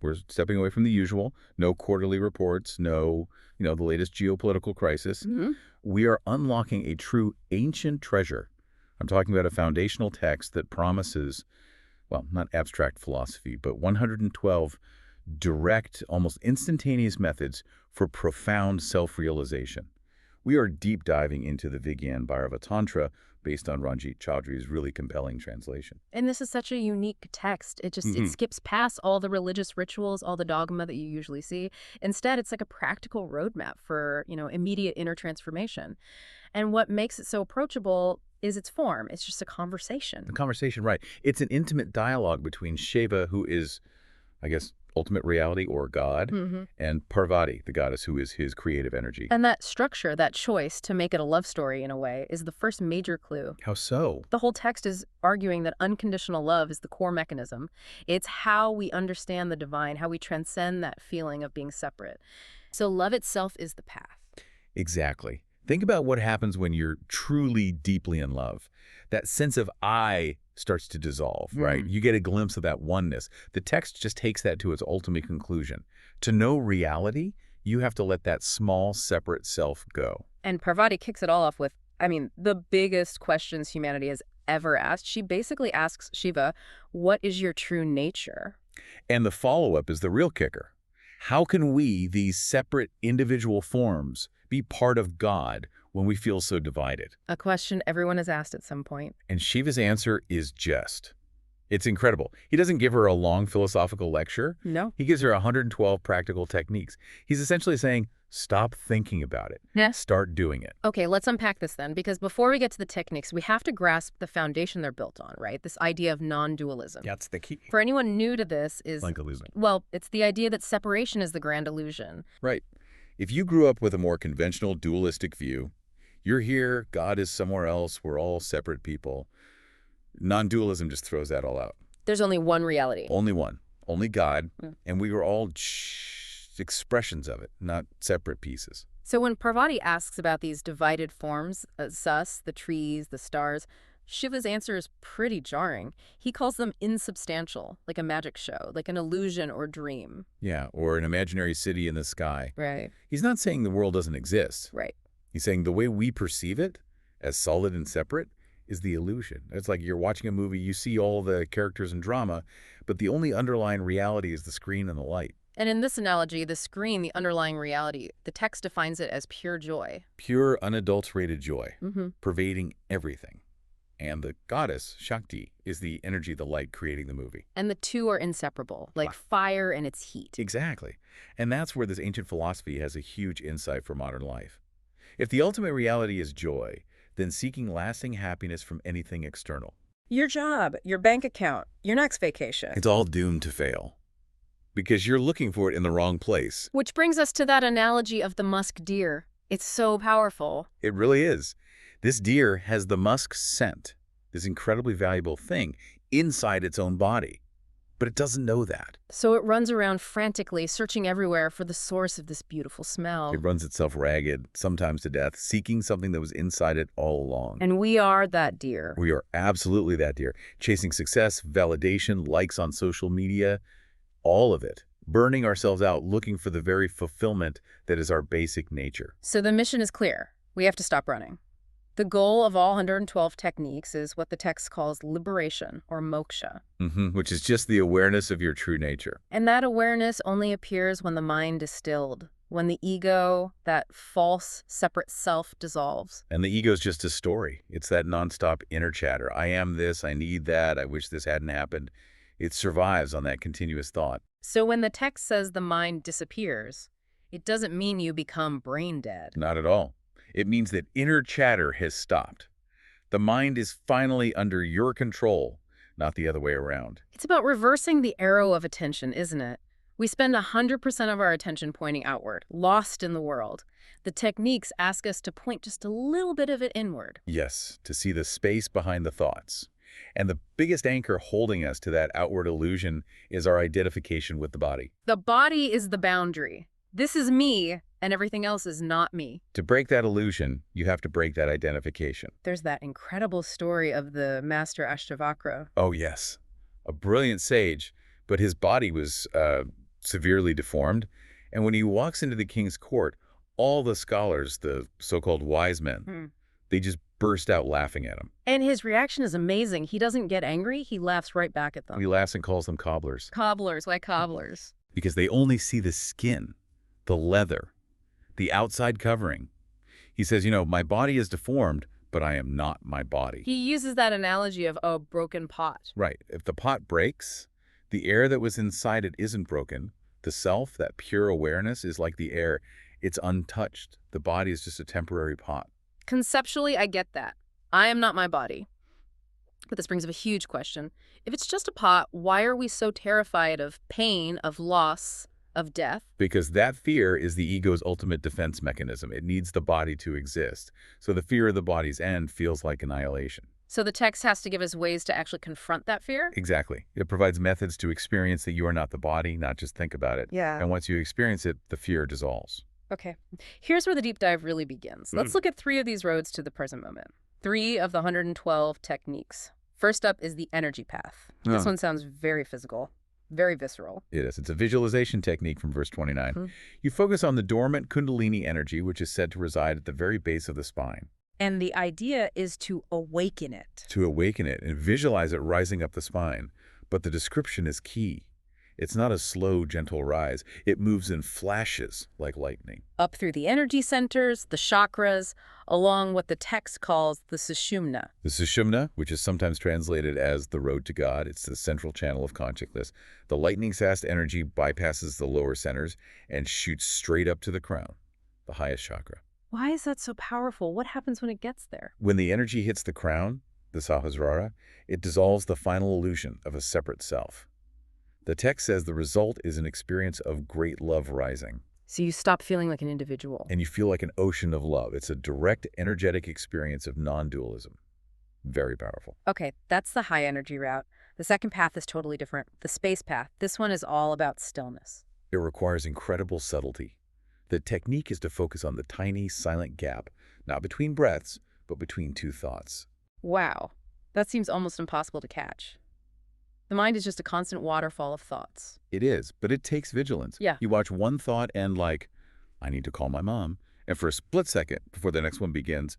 We're stepping away from the usual. No quarterly reports, no, the latest geopolitical crisis. Hmm. We are unlocking a true ancient treasure. I'm talking about a foundational text that promises, well, not abstract philosophy, but 112 direct, almost instantaneous methods for profound self-realization. We are deep diving into the Vigyan Bhairav Tantra based on Ranjit Chaudhry's really compelling translation. And this is such a unique text. It skips past all the religious rituals, all the dogma that you usually see. Instead, it's like a practical roadmap for, immediate inner transformation. And what makes it so approachable is its form. It's just a conversation. The conversation, right. It's an intimate dialogue between Shiva, who is, I guess, ultimate reality or God, Hmm. and Parvati, the goddess who is his creative energy. And that structure, that choice to make it a love story in a way, is the first major clue. How so? The whole text is arguing that unconditional love is the core mechanism. It's how we understand the divine, how we transcend that feeling of being separate. So love itself is the path. Exactly. Think about what happens when you're truly deeply in love. That sense of I starts to dissolve, right? You get a glimpse of that oneness. The text just takes that to its ultimate conclusion. To know reality, you have to let that small, separate self go. And Parvati kicks it all off with, the biggest questions humanity has ever asked. She basically asks Shiva, what is your true nature? And the follow-up is the real kicker. How can we, these separate individual forms, be part of God when we feel so divided? A question everyone has asked at some point. And Shiva's answer is just. It's incredible. He doesn't give her a long philosophical lecture. No? He gives her 112 practical techniques. He's essentially saying, stop thinking about it. Yeah. Start doing it. Okay, let's unpack this then, because before we get to the techniques, we have to grasp the foundation they're built on, right? This idea of non-dualism. That's the key. For anyone new to this is, Like illusion. well, it's the idea that separation is the grand illusion. Right. If you grew up with a more conventional dualistic view, you're here, God is somewhere else, we're all separate people. Non-dualism just throws that all out. There's only one reality. Only one. Only God. Yeah. And we were all expressions of it, not separate pieces. So when Parvati asks about these divided forms, us, the trees, the stars, Shiva's answer is pretty jarring. He calls them insubstantial, like a magic show, like an illusion or dream. Yeah, or an imaginary city in the sky. Right. He's not saying the world doesn't exist. Right. He's saying the way we perceive it, as solid and separate, is the illusion. It's like you're watching a movie, you see all the characters and drama, but the only underlying reality is the screen and the light. And in this analogy, the screen, the underlying reality, the text defines it as pure joy. Pure, unadulterated joy, Mm-hmm. pervading everything. And the goddess, Shakti, is the energy, the light creating the movie. And the two are inseparable, like Wow. fire and its heat. Exactly. And that's where this ancient philosophy has a huge insight for modern life. If the ultimate reality is joy, then seeking lasting happiness from anything external, Your job, your bank account, your next vacation. it's all doomed to fail. Because you're looking for it in the wrong place. Which brings us to that analogy of the musk deer. It's so powerful. It really is. This deer has the musk scent, this incredibly valuable thing, inside its own body. But it doesn't know that. So it runs around frantically, searching everywhere for the source of this beautiful smell. It runs itself ragged, sometimes to death, seeking something that was inside it all along. And we are that deer. We are absolutely that deer, chasing success, validation, likes on social media, all of it, burning ourselves out, looking for the very fulfillment that is our basic nature. So the mission is clear. We have to stop running. The goal of all 112 techniques is what the text calls liberation, or moksha. Which is just the awareness of your true nature. And that awareness only appears when the mind is stilled, when the ego, that false, separate self, dissolves. And the ego's just a story. It's that nonstop inner chatter. I am this, I need that, I wish this hadn't happened. It survives on that continuous thought. So when the text says the mind disappears, it doesn't mean you become brain dead. Not at all. It means that inner chatter has stopped. The mind is finally under your control, not the other way around. It's about reversing the arrow of attention, isn't it? We spend 100% of our attention pointing outward, lost in the world. The techniques ask us to point just a little bit of it inward. Yes, to see the space behind the thoughts. And the biggest anchor holding us to that outward illusion is our identification with the body. The body is the boundary. This is me, and everything else is not me. To break that illusion, you have to break that identification. There's that incredible story of the master Ashtavakra. Oh, yes. A brilliant sage, but his body was severely deformed. And when he walks into the king's court, all the scholars, the so-called wise men, they just burst out laughing at him. And his reaction is amazing. He doesn't get angry. He laughs right back at them. He laughs and calls them cobblers. Cobblers. Why cobblers? Because they only see the skin, the leather, the outside covering. He says, my body is deformed, but I am not my body. He uses that analogy of a broken pot. Right. If the pot breaks, the air that was inside it isn't broken. The self, that pure awareness, is like the air. It's untouched. The body is just a temporary pot. Conceptually, I get that. I am not my body. But this brings up a huge question. If it's just a pot, why are we so terrified of pain, of loss, of death? Because that fear is the ego's ultimate defense mechanism. It needs the body to exist. So the fear of the body's end feels like annihilation. So the text has to give us ways to actually confront that fear? Exactly. It provides methods to experience that you are not the body, not just think about it. Yeah. And once you experience it, the fear dissolves. Okay. Here's where the deep dive really begins. Let's look at 3 of these roads to the present moment. 3 of the 112 techniques. First up is the energy path. This one sounds very physical, very visceral. It is. It's a visualization technique from verse 29. You focus on the dormant Kundalini energy, which is said to reside at the very base of the spine. And the idea is to awaken it. To awaken it and visualize it rising up the spine. But the description is key. It's not a slow, gentle rise. It moves in flashes like lightning. Up through the energy centers, the chakras, along what the text calls the sushumna. The sushumna, which is sometimes translated as the road to God, it's the central channel of consciousness. The lightning-fast energy bypasses the lower centers and shoots straight up to the crown, the highest chakra. Why is that so powerful? What happens when it gets there? When the energy hits the crown, the Sahasrara, it dissolves the final illusion of a separate self. The text says the result is an experience of great love rising. So you stop feeling like an individual. And you feel like an ocean of love. It's a direct, energetic experience of non-dualism. Very powerful. Okay, that's the high energy route. The second path is totally different. The space path. This one is all about stillness. It requires incredible subtlety. The technique is to focus on the tiny, silent gap, not between breaths, but between 2 thoughts. Wow, that seems almost impossible to catch. The mind is just a constant waterfall of thoughts. It is, but it takes vigilance. Yeah. You watch one thought and I need to call my mom. And for a split second before the next one begins,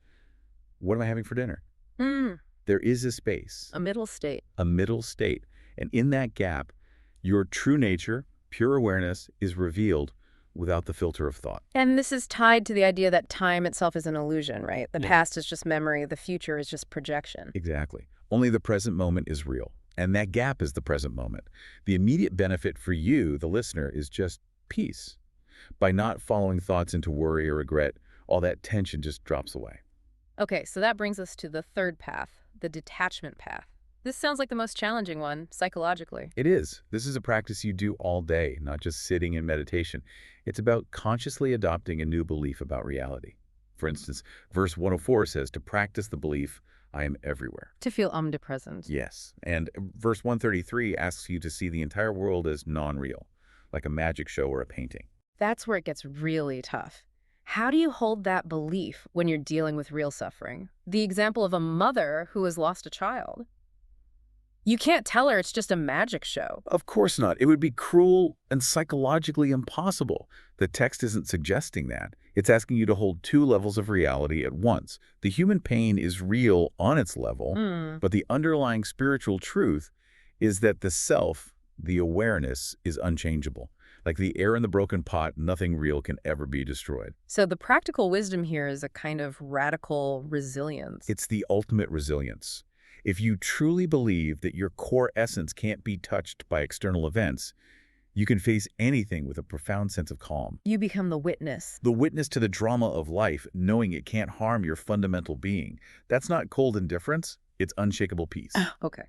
what am I having for dinner? There is a space. A middle state. A middle state. And in that gap, your true nature, pure awareness, is revealed without the filter of thought. And this is tied to the idea that time itself is an illusion, right? The past is just memory. The future is just projection. Exactly. Only the present moment is real. And that gap is the present moment. The immediate benefit for you, the listener, is just peace. By not following thoughts into worry or regret, all that tension just drops away. Okay, so that brings us to the third path, the detachment path. This sounds like the most challenging one, psychologically. It is. This is a practice you do all day, not just sitting in meditation. It's about consciously adopting a new belief about reality. For instance, verse 104 says to practice the belief, I am everywhere. To feel omnipresent. Yes. And verse 133 asks you to see the entire world as non-real, like a magic show or a painting. That's where it gets really tough. How do you hold that belief when you're dealing with real suffering? The example of a mother who has lost a child. You can't tell her it's just a magic show. Of course not. It would be cruel and psychologically impossible. The text isn't suggesting that. It's asking you to hold 2 levels of reality at once. The human pain is real on its level, but the underlying spiritual truth is that the self, the awareness, is unchangeable. Like the air in the broken pot, nothing real can ever be destroyed. So the practical wisdom here is a kind of radical resilience. It's the ultimate resilience. If you truly believe that your core essence can't be touched by external events, you can face anything with a profound sense of calm. You become the witness. The witness to the drama of life, knowing it can't harm your fundamental being. That's not cold indifference, it's unshakable peace. Okay.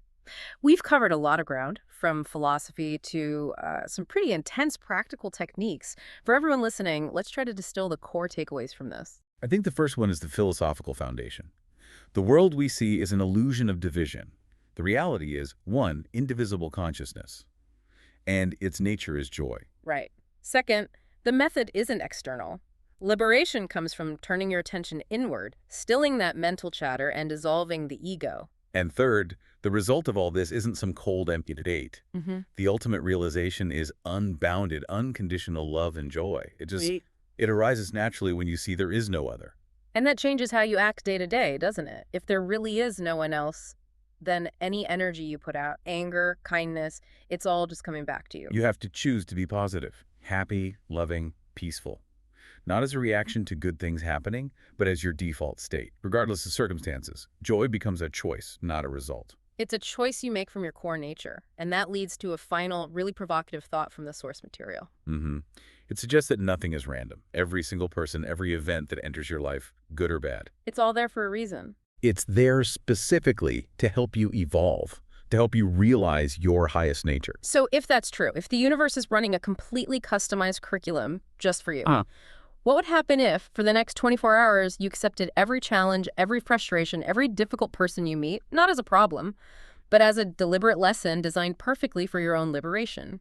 We've covered a lot of ground, from philosophy to some pretty intense practical techniques. For everyone listening, let's try to distill the core takeaways from this. I think the first one is the philosophical foundation. The world we see is an illusion of division. The reality is, 1, indivisible consciousness, and its nature is joy. Right. Second, the method isn't external. Liberation comes from turning your attention inward, stilling that mental chatter, and dissolving the ego. And third, the result of all this isn't some cold, empty debate. The ultimate realization is unbounded, unconditional love and joy. It arises naturally when you see there is no other. And that changes how you act day to day, doesn't it? If there really is no one else, then any energy you put out, anger, kindness, it's all just coming back to you. You have to choose to be positive, happy, loving, peaceful. Not as a reaction to good things happening, but as your default state. Regardless of circumstances, joy becomes a choice, not a result. It's a choice you make from your core nature, and that leads to a final, really provocative thought from the source material. It suggests that nothing is random. Every single person, every event that enters your life, good or bad. It's all there for a reason. It's there specifically to help you evolve, to help you realize your highest nature. So if that's true, if the universe is running a completely customized curriculum just for you, what would happen if, for the next 24 hours, you accepted every challenge, every frustration, every difficult person you meet, not as a problem, but as a deliberate lesson designed perfectly for your own liberation?